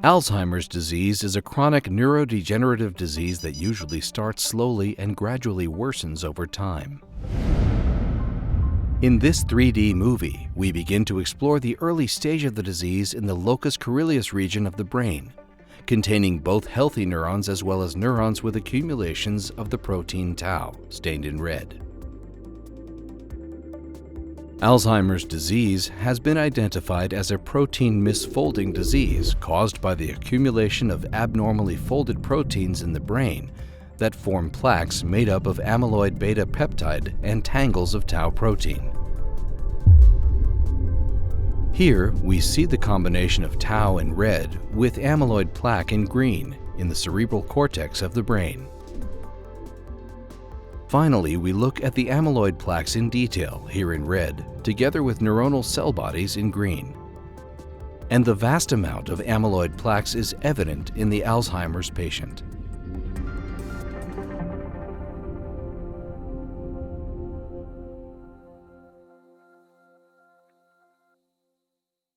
Alzheimer's disease is a chronic neurodegenerative disease that usually starts slowly and gradually worsens over time. In this 3D movie, we begin to explore the early stage of the disease in the locus coeruleus region of the brain, containing both healthy neurons as well as neurons with accumulations of the protein tau, stained in red. Alzheimer's disease has been identified as a protein misfolding disease caused by the accumulation of abnormally folded proteins in the brain that form plaques made up of amyloid beta peptide and tangles of tau protein. Here, we see the combination of tau in red with amyloid plaque in green in the cerebral cortex of the brain. Finally, we look at the amyloid plaques in detail, here in red, together with neuronal cell bodies in green. And the vast amount of amyloid plaques is evident in the Alzheimer's patient.